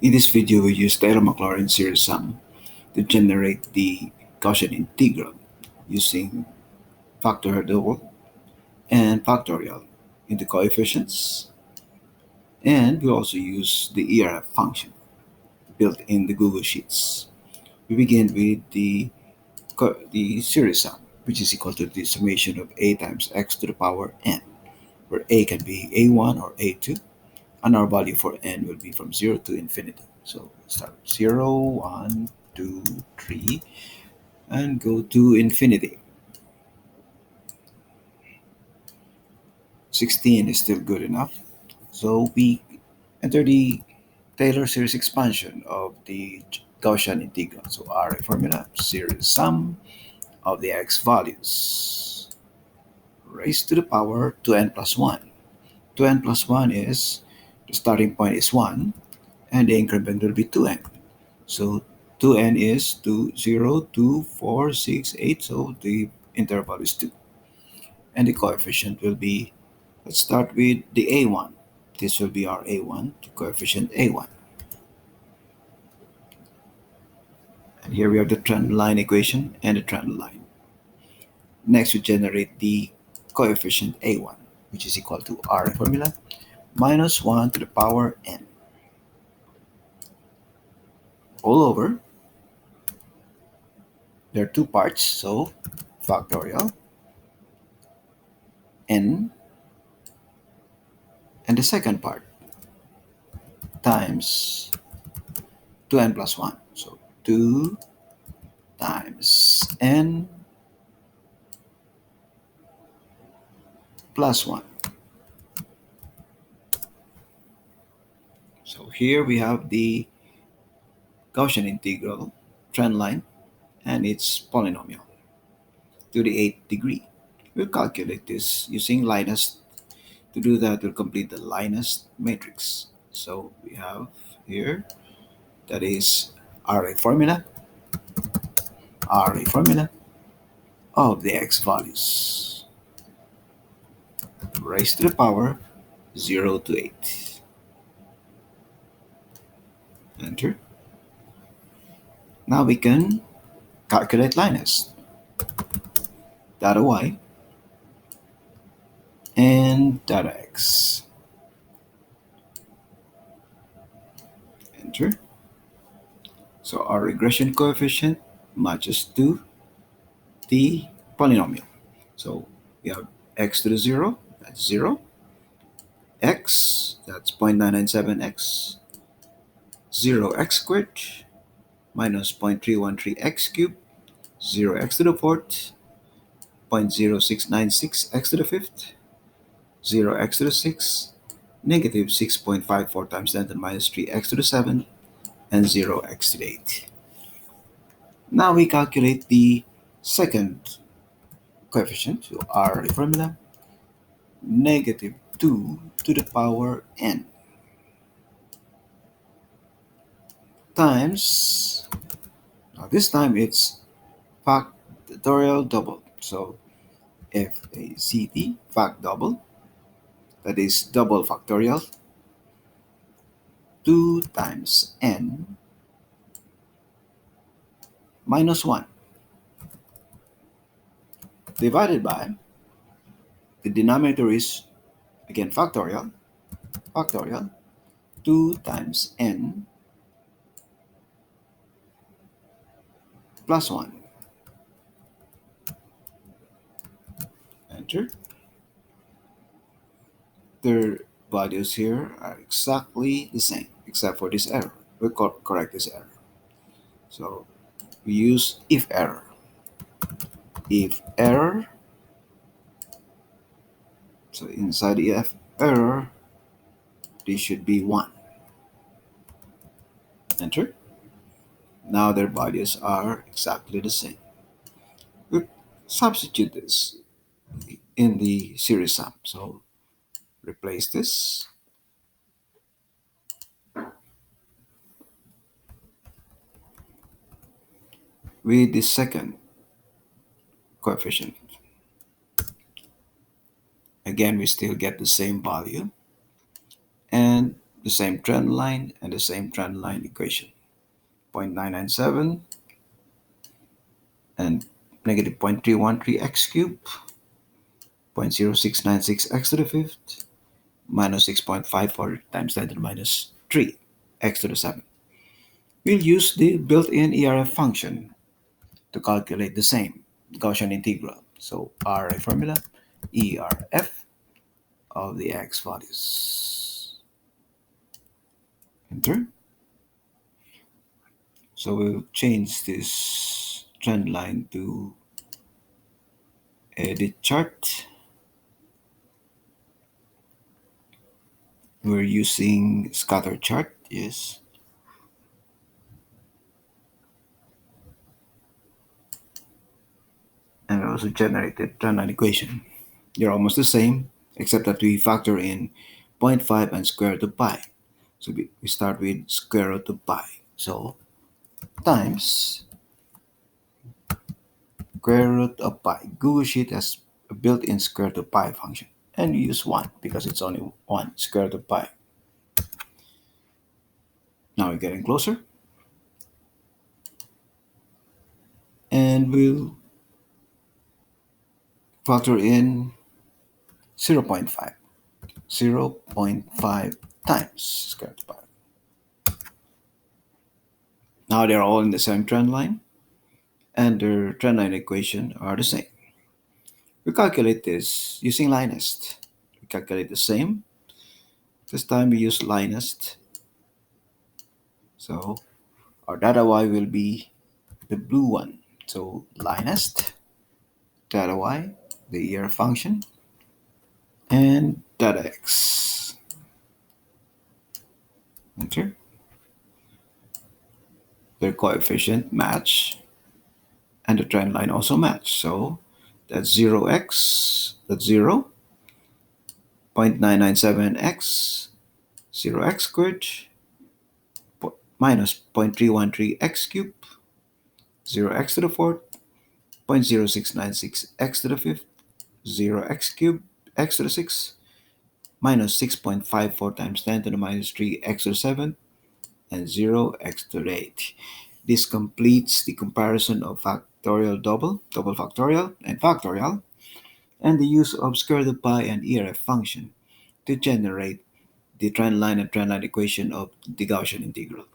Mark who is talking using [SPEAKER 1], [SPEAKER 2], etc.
[SPEAKER 1] In this video, we use Taylor-Maclaurin series sum to generate the Gaussian integral using FACTDOUBLE and factorial into coefficients, and we also use the ERF function built in the Google Sheets. We begin with the series sum, which is equal to the summation of a times x to the power n, where a can be a1 or a2, and our value for n will be from 0 to infinity. So start 0, 1, 2, 3, and go to infinity. 16 is still good enough. So we enter the Taylor series expansion of the Gaussian integral. So array formula, series sum of the x values raised to the power 2n plus 1. 2n plus 1 is, the starting point is 1, and the increment will be 2n. So 2n is 2, 0, 2, 4, 6, 8, so the interval is 2. And the coefficient will be, let's start with the a1. This will be our a1, the coefficient a1. And here we have the trend line equation and the trend line. Next, we generate the coefficient a1, which is equal to array formula minus 1 to the power n. All over, there are two parts, so factorial n, and the second part times 2n plus 1. So 2 times n plus 1. So here we have the Gaussian integral trend line and its polynomial to the 8th degree. We'll calculate this using Linest. To do that, we'll complete the Linest matrix. So we have here, that is array formula of the x values raised to the power 0 to 8. Enter. Now we can calculate Linest. Data y and data x. Enter. So our regression coefficient matches to the polynomial. So we have x to the 0, that's 0. X, that's 0.997x. 0x squared minus 0.313x cubed. 0x to the 4th, 0.0696x to the 5th. 0x to the 6th, negative 6.54 times 10 to the minus 3x to the 7th, and 0x to the 8th. Now we calculate the second coefficient, so our formula, negative 2 to the power n times, now this time it's factorial double. So FACT fact double, that is double factorial, 2 times n minus 1 divided by, the denominator is again factorial, 2 times n plus 1. Enter. Their values here are exactly the same except for this error. We'll correct this error. So we use if error. If error, so inside the if error, this should be 1. Enter. Now their values are exactly the same. We substitute this in the series sum. So replace this with the second coefficient. Again, we still get the same value, and the same trend line and the same trend line equation. 0.997 and negative 0.313x cubed, 0.0696x to the fifth, minus 6.54 times 10 to the minus 3 x to the 7. We'll use the built-in ERF function to calculate the same Gaussian integral. So array formula, ERF of the x values. Enter. So we'll change this trend line to edit chart. We're using scatter chart, yes. And we also generated trendline equation. They're almost the same, except that we factor in 0.5 and square root of pi. So we start with square root of pi. So times square root of pi. Google Sheet has a built-in square root of pi function. And we use 1 because it's only 1 square root of pi. Now we're getting closer. And we'll factor in 0.5. 0.5 times square root of pi. Now they're all in the same trend line, and their trend line equation are the same. We calculate this using LINEST. We calculate the same. This time we use LINEST. So our data y will be the blue one. So LINEST, data y, the ER function, and data x. Enter. Their coefficient match, and the trend line also match. So that's 0x, that's 0, 0.997x, 0x squared, minus 0.313x cubed, 0x to the fourth, 0.0696x to the fifth, 0x cubed, x to the sixth, minus 6.54 times 10 to the minus 3 x to the 7th, and 0x to the 8th. This completes the comparison of factorial double, double factorial, and the use of square root of pi and ERF function to generate the trend line and trend line equation of the Gaussian integral.